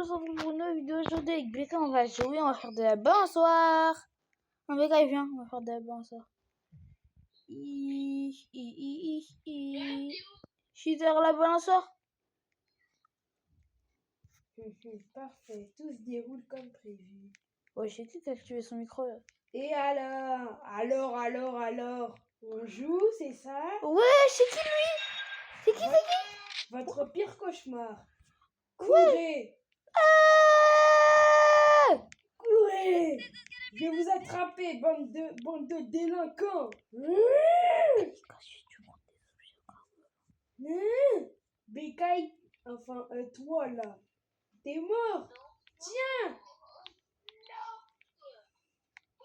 se retrouve pour une nouvelle vidéo aujourd'hui avec Becca. On va jouer, on va faire de la balançoire. Non, Becca, viens, on va faire de la balançoire. Je suis derrière la balançoire. Parfait, tout se déroule comme prévu. Ouais, j'ai dit d'activer son micro là. Et alors, on joue, c'est ça? Ouais, c'est qui lui? C'est qui? Votre pire cauchemar. Quoi? Courez! Courez! Je vais vous attraper, bande de délinquants! Bécaye, enfin, toi là, t'es mort! Tiens!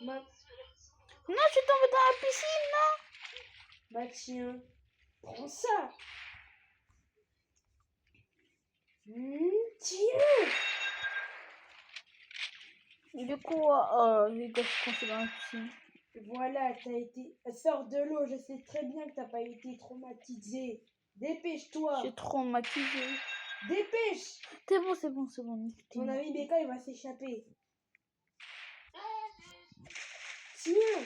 Non, je suis tombée dans la piscine, non? Bah tiens, prends ça! Tiens! Du coup, les gars, je suis dans la piscine. Voilà, t'as été... Sors de l'eau, je sais très bien que t'as pas été traumatisé. Dépêche-toi! J'ai traumatisé. Dépêche! C'est bon. Ton ami Becca, il va s'échapper. Tiens!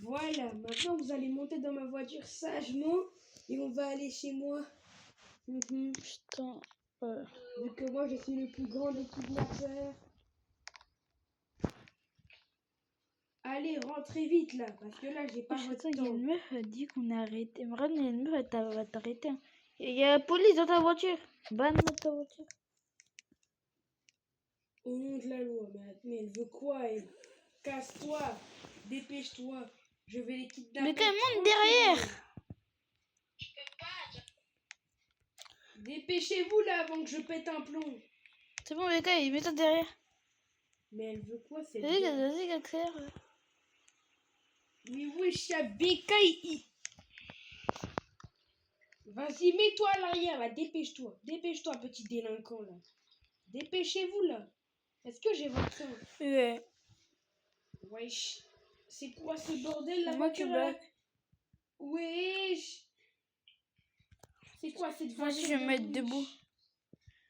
Voilà, maintenant vous allez monter dans ma voiture sagement et on va aller chez moi. Putain. Vu que moi je suis le plus grand des kidnappeurs. Allez, rentrez vite là, parce que là j'ai pas votre Il y a temps. une meuf a dit qu'on a arrêté. Marine, il y a une meuf, elle va t'arrêter. Il y a la police dans ta voiture. Banne dans ta voiture. Au nom de la loi, mais elle veut quoi elle? Casse-toi, dépêche-toi, je vais les kidnapper. Mais quand même, monte derrière. Dépêchez-vous là avant que je pète un plomb. C'est bon, les gars, mets-toi derrière. Mais elle veut quoi cette Vas-y, accélère. Mais wesh, y'a Bécaye. Vas-y, mets-toi à l'arrière là, dépêche-toi. Dépêche-toi, petit délinquant là. Dépêchez-vous là. Est-ce que j'ai votre temps? Ouais. Wesh. C'est quoi ce bordel la Moi, tu voiture là? back. Wesh. C'est quoi cette Moi, voiture? je vais me mettre debout.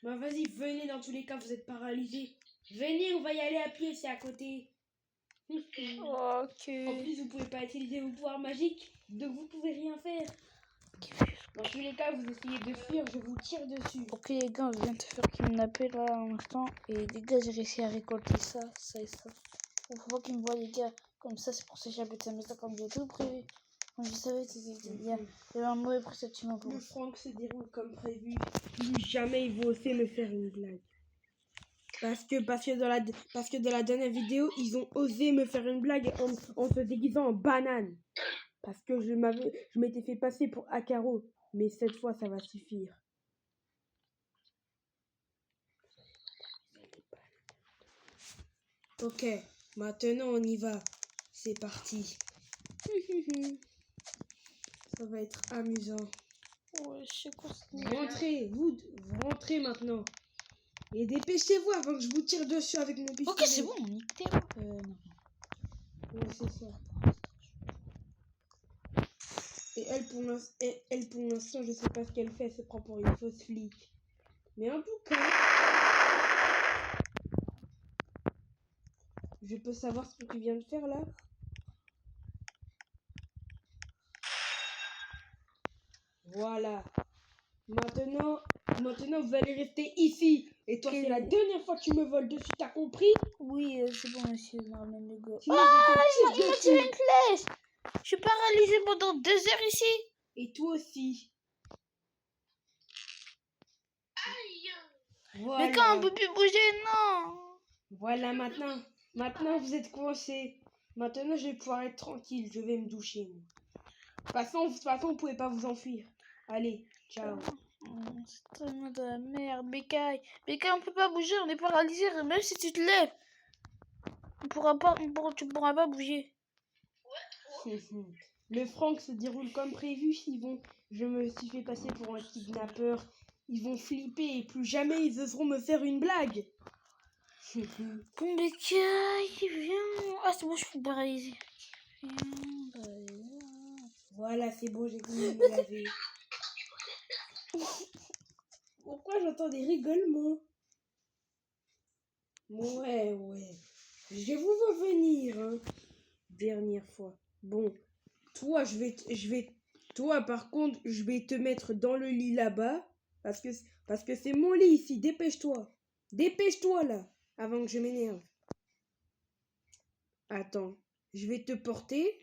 Bah vas-y, venez, dans tous les cas, vous êtes paralysés. Venez, on va y aller à pied, c'est à côté. Ok. En plus, vous pouvez pas utiliser vos pouvoirs magiques, donc vous pouvez rien faire. Dans tous les cas, vous essayez de fuir, je vous tire dessus. Ok, les gars, on vient de se faire kidnapper là à l'instant. Et les gars, j'ai réussi à récolter ça et ça. Il faut pas qu'ils me voient, les gars. Comme ça, c'est pour s'échapper de sa maison comme j'ai tout prévu. Comme je savais que c'était bien. Il y avait un mauvais pressentiment pour Le moi. Franck se déroule comme prévu. Plus jamais ils vont oser me faire une blague. Parce que dans la dernière vidéo, ils ont osé me faire une blague en se déguisant en banane. Parce que je m'étais fait passer pour Akaro. Mais cette fois, ça va suffire. Ok, maintenant on y va. C'est parti. Ça va être amusant. Ouais, je sais quoi c'est. Rentrez, vous rentrez maintenant. Et dépêchez-vous avant que je vous tire dessus avec mon pistolet. Ok, c'est bon, on nique tes non. Ouais, c'est ça. Et elle, pour l'instant, je sais pas ce qu'elle fait. Elle se prend pour une fausse flic. Mais en tout cas, je peux savoir ce que tu viens de faire là? Voilà. Maintenant, vous allez rester ici. Et toi, c'est la dernière fois que tu me voles dessus, t'as compris? Oui, c'est bon, monsieur Marlène de Gaulle. Sinon, je te Il tire m'a dessus. tiré une flèche. Je suis paralysé pendant 2 heures ici. Et toi aussi. Voilà. Mais quand on peut plus bouger, non. Voilà, maintenant vous êtes coincés. Maintenant, je vais pouvoir être tranquille. Je vais me doucher. Moi. De toute façon, vous pouvez pas vous enfuir. Allez, ciao. C'est tellement de la merde, Bécaye. Bécaye, on peut pas bouger, on est paralysé. Même si tu te lèves, tu pourras pas bouger. Le Franck se déroule comme prévu. Je me suis fait passer pour un kidnappeur. Ils vont flipper et plus jamais ils oseront me faire une blague. Bon, Bécaye, viens. Ah, c'est bon, je suis paralysé. Voilà, c'est bon, j'ai fini de me laver. j'entends des rigolements. Ouais. Je vais vous revenir, hein. Dernière fois. Bon, toi, toi, par contre, je vais te mettre dans le lit là-bas. Parce que c'est mon lit ici. Dépêche-toi. Dépêche-toi, là. Avant que je m'énerve. Attends. Je vais te porter.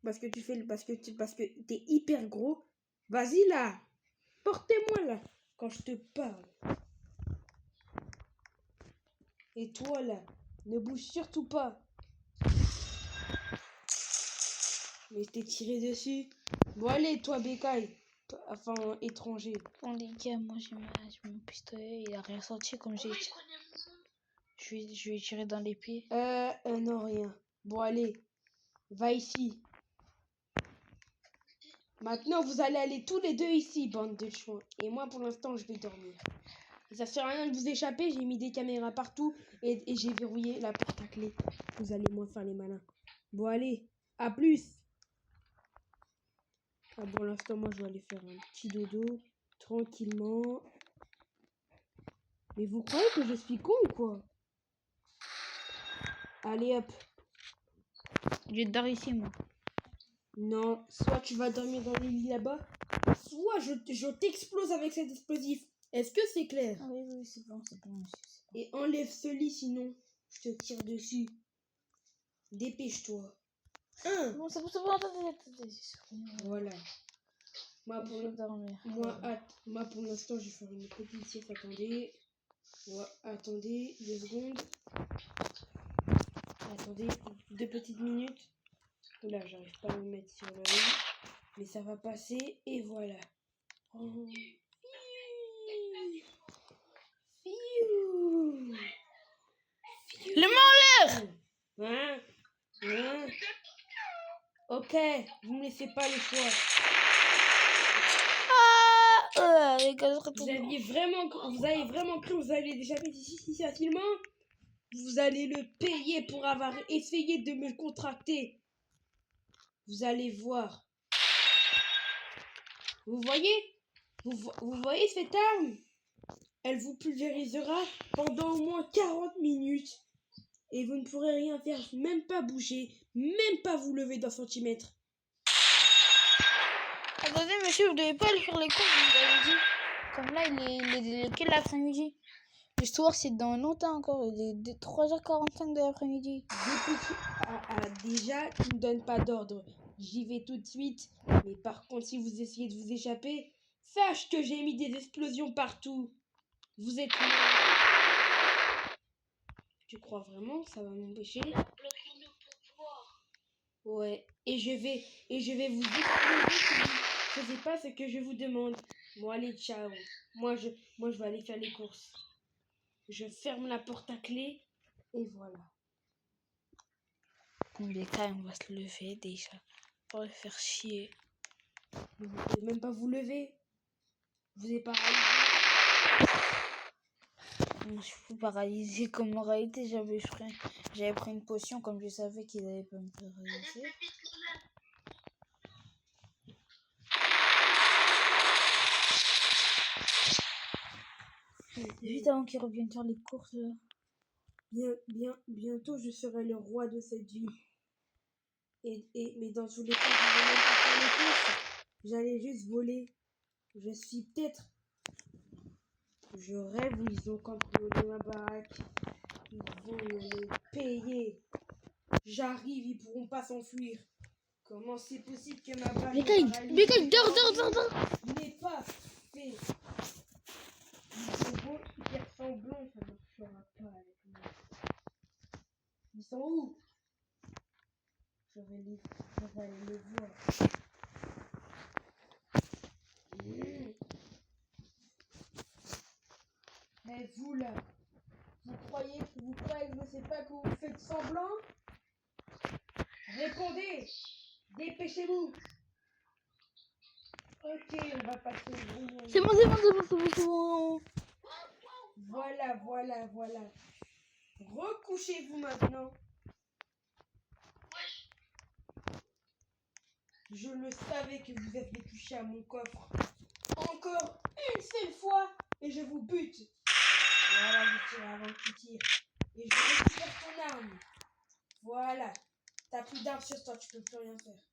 Parce que t'es hyper gros. Vas-y, là. Portez-moi, là. Quand je te parle. Et toi, là. Ne bouge surtout pas. Mais je t'ai tiré dessus. Bon, allez, toi, bécaille. Enfin, étranger. Bon, les gars, moi j'ai mon pistolet, il a rien sorti comme j'ai dit. Je vais tirer dans les pieds. Non, rien. Bon, allez. Va ici. Maintenant, vous allez aller tous les deux ici, bande de chouins. Et moi, pour l'instant, je vais dormir. Et ça sert à rien de vous échapper. J'ai mis des caméras partout et j'ai verrouillé la porte à clé. Vous allez moins faire les malins. Bon, allez. À plus. Ah, pour l'instant, moi, je vais aller faire un petit dodo. Tranquillement. Mais vous croyez que je suis con ou quoi? Allez, hop. Je dors ici, moi. Non, soit tu vas dormir dans les lits là-bas, soit je t'explose avec cet explosif. Est-ce que c'est clair? Ah oui, c'est bon. Et enlève ce lit, sinon je te tire dessus. Dépêche-toi. Bon, c'est bon, attendez. Voilà. Je vais dormir. Moi, pour l'instant, je vais faire une petite sieste. Attendez. Ouais, attendez 2 secondes. Attendez 2 petites minutes. Là, j'arrive pas à me mettre sur le lit. Mais ça va passer. Et voilà. Oh. Le mort en l'air. Hein? Ok, vous me laissez pas le choix. Les gars, Vous avez vraiment cru que vous allez échapper d'ici si facilement? Vous allez le payer pour avoir essayé de me contracter. Vous allez voir. Vous voyez? Vous voyez cette arme? Elle vous pulvérisera pendant au moins 40 minutes. Et vous ne pourrez rien faire, même pas bouger, même pas vous lever d'un centimètre. Attendez, monsieur, vous devez pas aller faire les cours, vous avez dit. Comme là, il est quelle l'après-midi? L'histoire, c'est dans longtemps encore. Il est 3h45 de l'après-midi. Déjà, tu ne me donnes pas d'ordre. J'y vais tout de suite. Mais par contre, si vous essayez de vous échapper, sache que j'ai mis des explosions partout. Vous êtes... Tu crois vraiment que ça va m'empêcher? Ouais. Et je vais vous exploser si vous ne faisiez pas ce que je vous demande. Bon, allez, ciao. Moi, je vais aller faire les courses. Je ferme la porte à clé. Et voilà. Bon, les cas, on va se lever déjà. Pour le faire chier. Vous ne pouvez même pas vous lever. Vous êtes paralysé. Je suis paralysée comme en réalité j'avais pris une potion comme je savais qu'il allait pas me paralyser. Vite avant qu'il revienne faire les courses là. Bientôt je serai le roi de cette ville. Mais dans tous les cas, je vais même pas faire les courses. J'allais juste voler. Je suis peut-être... Je rêve où ils ont cambriolé ma baraque. Ils vont me le payer. J'arrive, ils pourront pas s'enfuir. Comment c'est possible que ma baraque... Bécaye, dors. n'est pas fait. Ils beau hyper semblant, ça ne marchera pas avec moi. Ils sont où? Je vais aller les voir. Mais vous là, vous croyez que je ne sais pas que vous faites semblant? Répondez! Dépêchez-vous! Ok, on va passer au bon moment. C'est bon. Voilà. Recouchez-vous maintenant. Je le savais que vous aviez touché à mon coffre. Encore une seule fois et je vous bute. Voilà, je tire avant que tu tires. Et je récupère ton arme. Voilà. T'as plus d'armes sur toi, tu peux plus rien faire.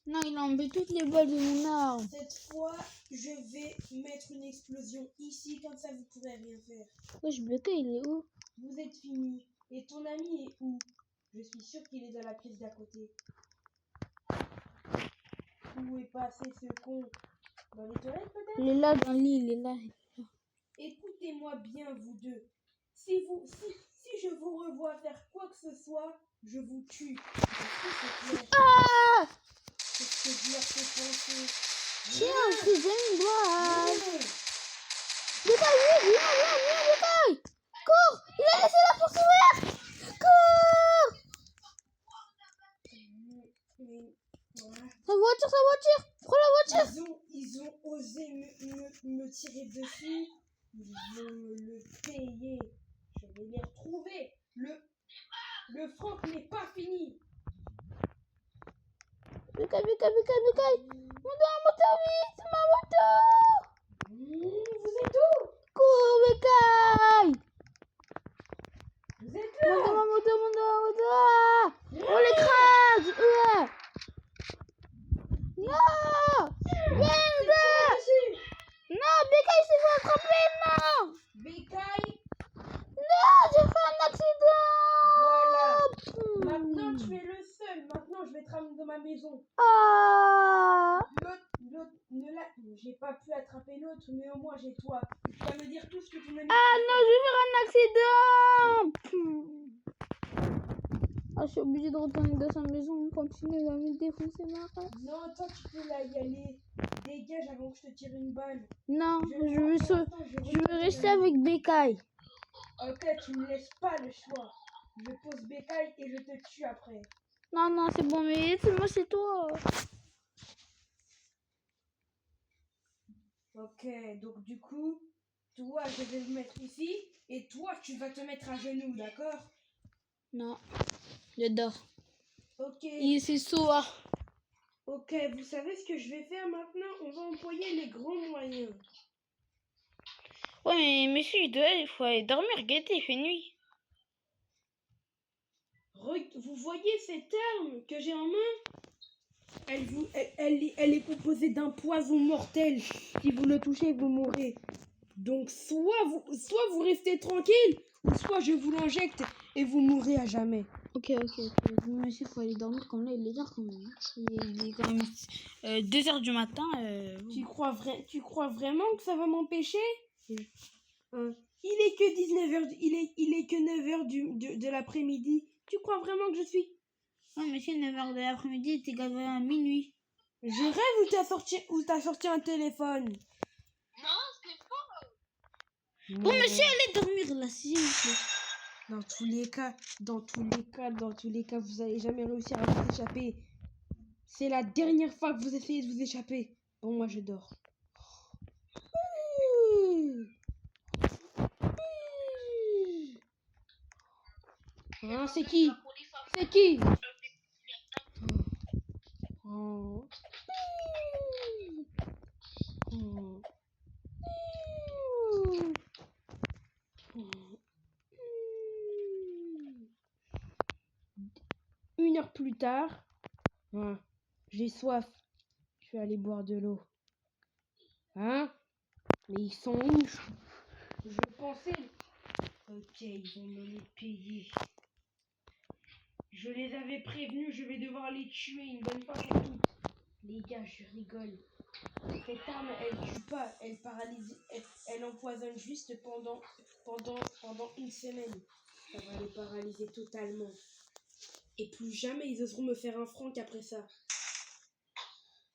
Non, il a enlevé toutes les balles de mon arme. Cette fois, je vais mettre une explosion ici, comme ça vous pourrez rien faire. Wesh, Becca, il est où? Vous êtes fini. Et ton ami est où? Je suis sûr qu'il est dans la pièce d'à côté. Où est passé ce con? Dans les toilettes peut-être? Il est là dans l'île, il est là. Écoutez-moi bien, vous deux. Si je vous revois faire quoi que ce soit, je vous tue. Est-ce que c'est clair? Ah! Qu'est-ce que je leur fais penser? Tiens, c'est une balle. Viens. Becca, viens, Becca! Cours! Il a laissé la porte ouverte! Cours! Voilà. Sa voiture! Prends la voiture! Ils ont osé me tirer dessus. Ils vont me le payer. Je vais les retrouver. Le Franck n'est pas fini. Becca! Moto, vite! Ma moto! Vous êtes où? Cours, Becca! Vous êtes là? Ma moto! Ah! On l'écrase! Non! Viens! Dessus. Non, Becca, il s'est fait attraper, non! Bécaye. Non, j'ai fait un accident! Voilà. Maintenant, tu es le seul. Maintenant, je vais te ramener dans ma maison. Ah! L'autre, j'ai pas pu attraper l'autre, mais au moins j'ai toi. Tu vas me dire tout ce que tu m'as dit. Ah non, je vais faire un accident! Ah, je suis obligée de retourner dans sa maison. Continuer, il va me défoncer ma race. Non, toi, tu peux là y aller. Dégage avant que je te tire une balle. Non, je veux rester avec. avec Beccaye. Ok, tu me laisses pas le choix. Je pose Bécaye et je te tue après. Non, c'est bon, mais moi, c'est toi. Ok, donc du coup, toi, je vais me mettre ici et toi, tu vas te mettre à genoux, d'accord? Non, je dors. Ok. C'est soir. Ok, vous savez ce que je vais faire maintenant? On va employer les grands moyens. Ouais, mais monsieur, il faut aller dormir. Regardez, il fait nuit. Vous voyez cette arme que j'ai en main? Elle est composée d'un poison mortel. Si vous le touchez, vous mourrez. Donc soit vous restez tranquille, ou soit je vous l'injecte et vous mourrez à jamais. Ok. Monsieur, il faut aller dormir comme là, il est tard quand même. Il est quand même 2h du matin. Tu crois vraiment que ça va m'empêcher? Il est que 19h, il est que 9h de l'après-midi. Tu crois vraiment que je suis... Non, monsieur, 9h de l'après-midi, t'es gavé à minuit. Je rêve ou t'as sorti un téléphone? Non, c'est faux. Bon, monsieur, allez dormir là, s'il vous plaît. Dans tous les cas, vous allez jamais réussir à vous échapper. C'est la dernière fois que vous essayez de vous échapper. Bon, moi je dors. Hein, c'est qui? C'est qui? Oh. Oh. Une heure plus tard, hein, j'ai soif. Je vais aller boire de l'eau. Hein? Mais ils sont où? Je pensais. Ok, ils vont me les payer. Je les avais prévenus, je vais devoir les tuer une bonne fois pour toutes. Les gars, je rigole. Cette arme, elle tue pas, elle paralyse, elle empoisonne juste pendant une semaine. Ça va les paralyser totalement. Et plus jamais ils oseront me faire un franc après ça.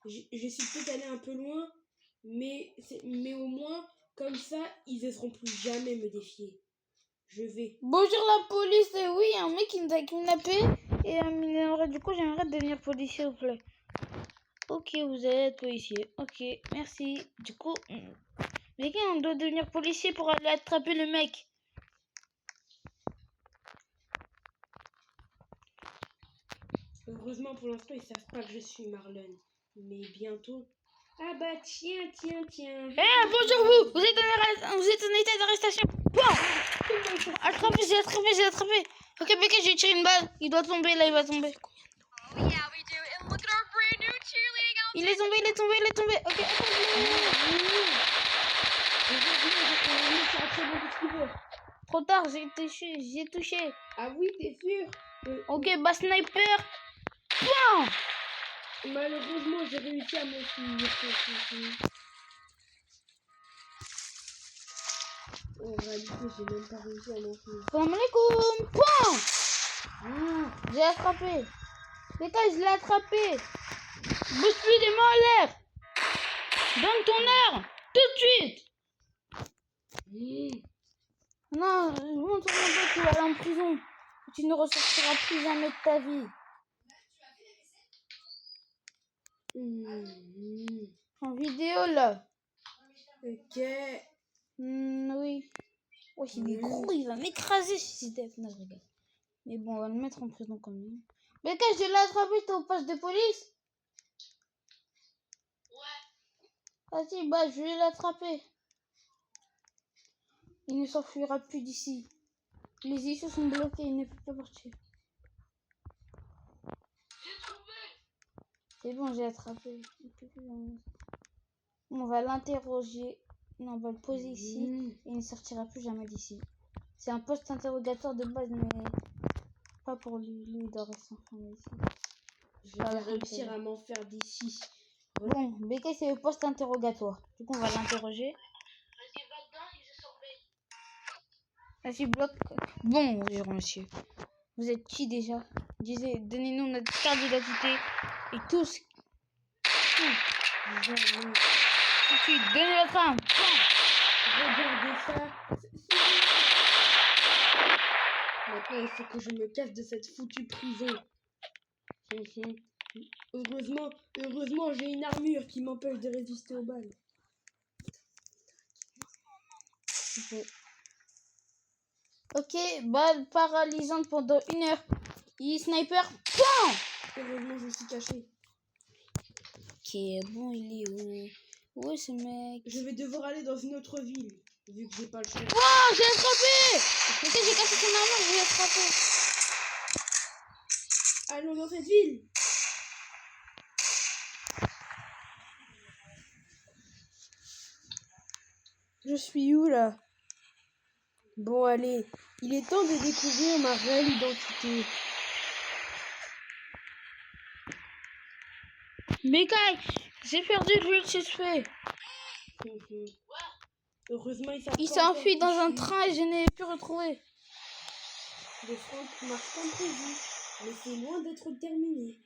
Je suis peut-être allé un peu loin, mais au moins, comme ça, ils oseront plus jamais me défier. Je vais. Bonjour la police, oui, un mec qui nous a kidnappé et du coup j'aimerais devenir policier s'il vous plaît. Ok, vous allez être policier. Ok, merci. Du coup, mais on doit devenir policier pour aller attraper le mec. Heureusement pour l'instant ils savent pas que je suis Marlon. Mais bientôt, Ah bah tiens. Eh, bonjour vous. Vous êtes en état d'arrestation. Bon. Attrapé, j'ai attrapé. Ok, Becca, j'ai tiré une balle. Il doit tomber, là, il va tomber. Oh yeah, we do. And look at our brand new cheerleading outfit. Il est tombé. Ok, trop tard, j'ai touché. Ah oui, t'es sûr? Ok, bah sniper. Bon. Malheureusement, j'ai réussi à m'enfuir. En réalité, j'ai même pas réussi à m'enfuir. Salam alaikum. Bon. J'ai attrapé. Becca, je l'ai attrapé. Bouge-lui des mains en l'air. Donne ton heure. Tout de suite. Non, je montre pas, tu vas aller en prison. Tu ne ressortiras plus jamais de ta vie. En vidéo, là. Ok. Oui. Ouais, il est gros, il va m'écraser si c'est non, je rigole. Mais bon, on va le mettre en prison quand même. Becca, je l'ai attrapé, t'es au poste de police? Ouais. Vas-y, bah, je vais l'attraper. Il ne s'enfuira plus d'ici. Les issues sont bloquées, il ne peut pas partir. J'ai trouvé. C'est bon, j'ai attrapé. On va l'interroger. Non, on va le poser ici. Et il ne sortira plus jamais d'ici. C'est un poste interrogatoire de base, mais pas pour lui. Lui, il doit rester enfermé ici. Je vais réussir à m'en faire d'ici. Bon, Becca, c'est le poste interrogatoire. Du coup, on va l'interroger. Vas-y, va dedans et je surveille. Vas-y, bloque. Bonjour, monsieur. Vous êtes qui déjà? Donnez-nous notre carte d'identité et tout ce... Tout de suite, donnez votre arme. Regardez ça. Maintenant, il faut que je me casse de cette foutue prison. Heureusement, j'ai une armure qui m'empêche de résister aux balles. Ok, balle paralysante pendant 1 heure. Il sniper. Bon. Heureusement, je suis caché. Ok, bon, il est où? Où est ce mec? Je vais devoir aller dans une autre ville, vu que j'ai pas le choix. Oh, j'ai attrapé! Ok, j'ai cassé son armure, j'ai attrapé. Allons dans cette ville. Je suis où là? Bon, allez, il est temps de découvrir ma réelle identité. Bécaye, j'ai perdu le suspect. Heureusement, Il s'est enfui dans un train et je n'ai pu retrouver. Le Franck marche comme prévu, mais c'est loin d'être terminé.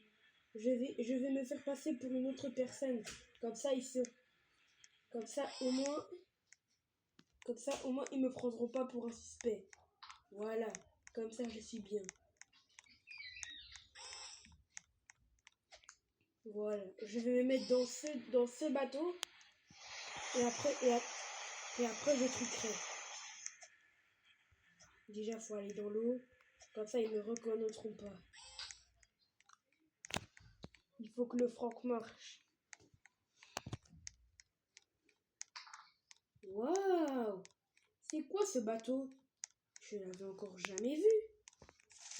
Je vais me faire passer pour une autre personne. Comme ça, au moins, ils me prendront pas pour un suspect. Voilà, comme ça, je suis bien. Voilà, je vais me mettre dans ce bateau et après je truquerai. Déjà, faut aller dans l'eau, comme ça ils me reconnaîtront pas. Il faut que le Franck marche. Waouh! C'est quoi ce bateau? Je l'avais encore jamais vu.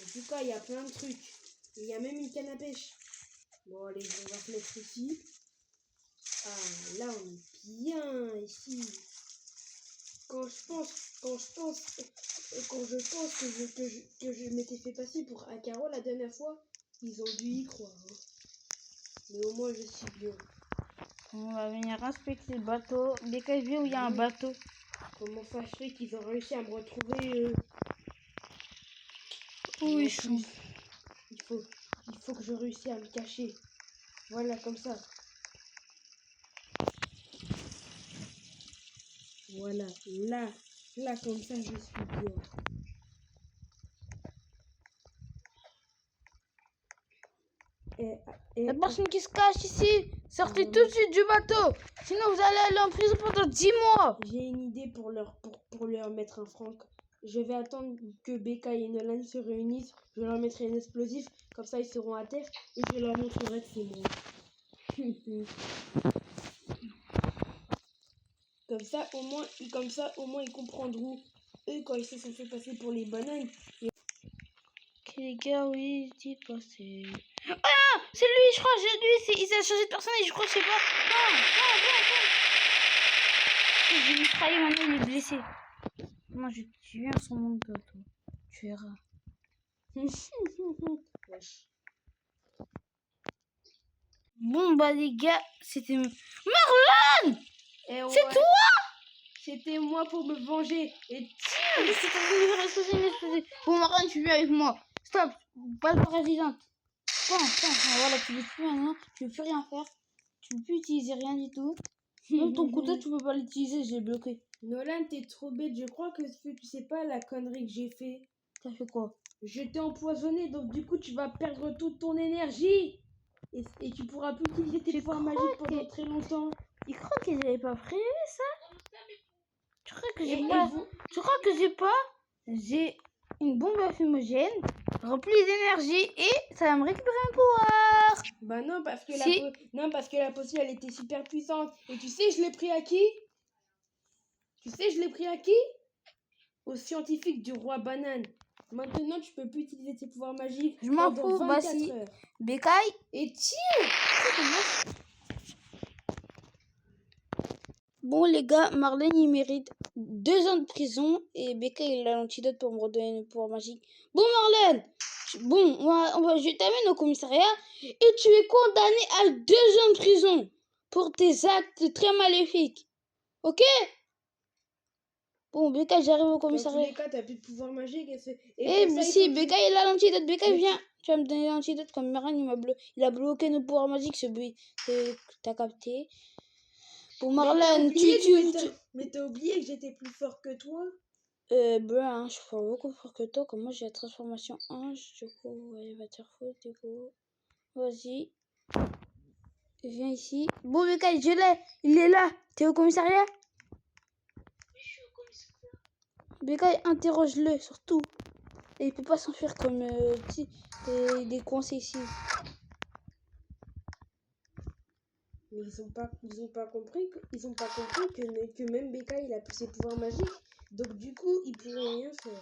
En tout cas, il y a plein de trucs. Il y a même une canne à pêche. Bon, allez, on va se mettre ici. Ah, là, on est bien ici. Quand je pense que je m'étais fait passer pour un carreau la dernière fois, ils ont dû y croire. Hein. Mais au moins, je suis bien. On va venir inspecter le bateau. Bécaye, viens où il y a un bateau. Comment ça se fait qu'ils ont réussi à me retrouver Où ils sont? Il faut que je réussisse à me cacher. Voilà, comme ça. Voilà, là, comme ça, je suis bien. La personne qui se cache ici, sortez tout de suite du bateau. Sinon, vous allez aller en prison pendant 10 mois. J'ai une idée pour leur mettre un franc. Je vais attendre que Bécaye et Nolan se réunissent. Je leur mettrai un explosif. Comme ça, ils seront à terre. Et je leur montrerai que c'est moi. Comme ça, au moins, ils comprendront. Eux, quand ils se sont fait passer pour les bananes. Ok, les gars, oui, dis pas, c'est... Ah, c'est lui, je crois, il s'est changé de personnage, je crois, je sais pas. Non. J'ai trahi, maintenant il est blessé. Moi, je tue son monde, toi. Tu verras. Wesh. Bon, bah, les gars, c'était... Eh C'est ouais, toi! c'était moi pour me venger. Et Mais c'est ton exploser. Bon, Marine, tu viens avec moi. Stop, pas de paralysante. Voilà, tu veux plus rien, tu veux plus rien faire. Tu peux plus utiliser rien du tout. Même ton couteau, tu peux pas l'utiliser, j'ai bloqué. Nolan, t'es trop bête. Je crois que tu sais pas la connerie que j'ai fait. T'as fait quoi? Je t'ai empoisonné, donc du coup, tu vas perdre toute ton énergie. Et tu pourras plus utiliser tes pouvoirs magiques pendant très longtemps. Tu crois qu'ils avaient pas prévu ça? Tu crois que j'ai Et pas... vous- Tu crois que j'ai une bombe lacrymogène remplie d'énergie et ça va me récupérer un pouvoir. Bah non, parce que Si. parce que la potion, elle était super puissante. Et tu sais, je l'ai pris à qui? Au scientifique du roi banane. Maintenant, tu peux plus utiliser tes pouvoirs magiques Je m'en pendant fous, bah 24 si. heures. Bécaille. Et tiens! Bon les gars, Marlène il mérite 2 ans de prison et Becca il a l'antidote pour me redonner le pouvoir magique. Bon Marlène, je t'amène au commissariat et tu es condamné à 2 ans de prison pour tes actes très maléfiques. Ok? Bon Becca, j'arrive au Dans tous commissariat. les cas, t'as plus de pouvoir magique. Eh pour ça, si, il faut que Becca il a l'antidote, Becca Mais viens. Tu vas me donner l'antidote comme Marlène il a bloqué nos pouvoirs magiques, t'as capté. Bon Marlène, Mais t'as oublié que j'étais plus fort que toi? Ben, je suis beaucoup plus fort que toi. Comme moi, j'ai la transformation 1. Du coup, elle va te faire foutre. Du coup, vas-y. Viens ici. Bon, Mikael, je l'ai. Il est là. T'es au commissariat? Oui, je suis au commissariat. Mikael, interroge-le, surtout. Et il peut pas s'enfuir comme des coincés ici. Mais ils ont pas compris que même Becca, il a plus ses pouvoirs magiques. Donc du coup, ils pourront rien faire.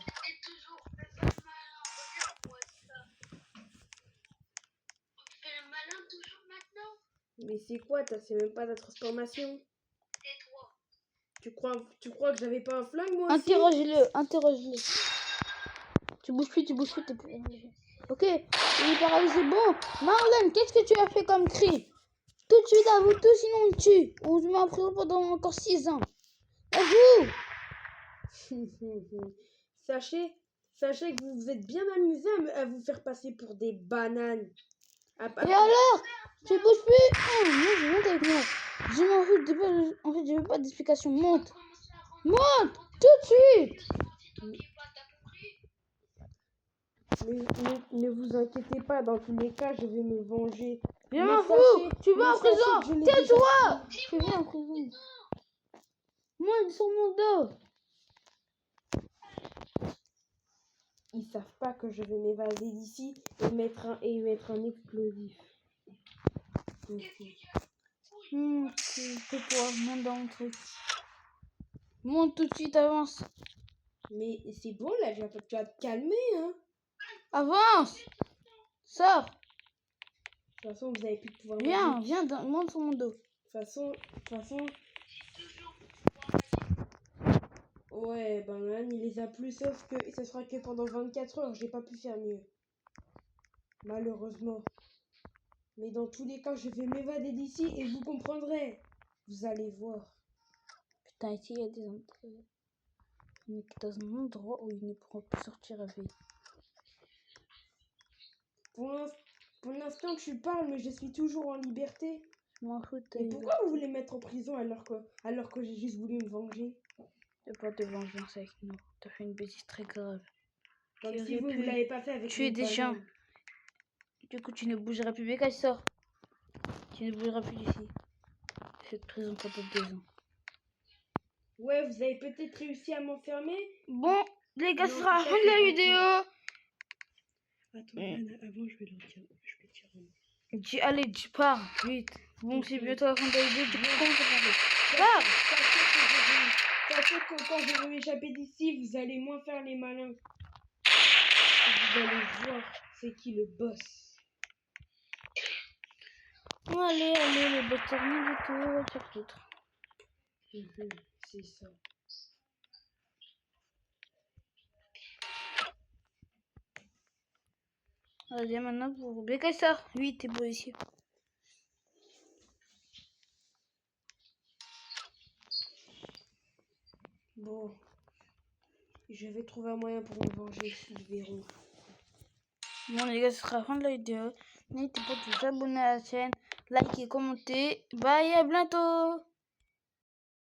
Mais c'est quoi? C'est même pas ta transformation. Tu crois que j'avais pas un flingue, moi aussi? Interroge-le. Tu bouges plus, t'es paralysé. Ok, il est paralysé. Bon, Marlène, qu'est-ce que tu as fait comme crime? Tout de suite, avoue tout, sinon on te tue. On te met en prison pendant encore 6 ans. Avoue! Sachez que vous vous êtes bien amusé à vous faire passer pour des bananes. Et alors? Tu bouges plus? Oh, moi, je monte avec moi. Je m'en fous, en fait, je veux pas d'explication. Monte! Monte! Tout de suite! Ne vous inquiétez pas, dans tous les cas, je vais me venger. Je m'en fous! Tu vas en prison! Tais-toi! Je vais en prison. Monte sur mon dos! Ils savent pas que je vais m'évader d'ici et mettre un explosif. Tais-toi, monte dans mon truc. Monte tout de suite, avance. Mais c'est bon, là, tu vas te calmer, hein. Avance! Sors! De toute façon, vous avez plus de pouvoir Viens, magique. monte sur mon dos. De toute façon... Ouais, ben là, il les a plus, sauf que ce sera que pendant 24 heures, j'ai pas pu faire mieux. Malheureusement. Mais dans tous les cas, je vais m'évader d'ici et vous comprendrez. Vous allez voir. Putain, ici il y a des entrées. On est dans un endroit où il ne pourra plus sortir avec. Pour l'instant, tu parles, mais je suis toujours en liberté. Je m'en fous de ta Et vie. pourquoi vous voulez me mettre en prison alors que j'ai juste voulu me venger? T'as pas de vengeance avec nous. T'as fait une bêtise très grave. Comme Tu si aurais vous pu l'avez pas fait avec tuer les des gens. bananes. Du coup, tu ne bougeras plus. Becca, sors. Tu ne bougeras plus d'ici. Cette prison pendant 2 ans. Ouais, vous avez peut-être réussi à m'enfermer. Bon, les gars, Non, ce sera la ça, fin de c'est la gentil. vidéo. Attends, Anna, avant, je vais dire un mot. Allez, tu pars, vite. Bon, c'est bientôt la fin de la vidéo. Du coup, comment ça va? Pars. Sachez que quand je vais m'échapper d'ici, vous allez moins faire les malins. Vous allez voir c'est qui le boss. Oh, allez, les bottes rien du tout, check tout. C'est ça. Allez, maintenant pour Bécassar. Oui, t'es beau ici. Bon. Je vais trouver un moyen pour me venger s'ils verront. Bon les gars, ce sera la fin de la vidéo. N'hésitez pas à vous abonner à la chaîne, liker, commenter. Bye, à bientôt.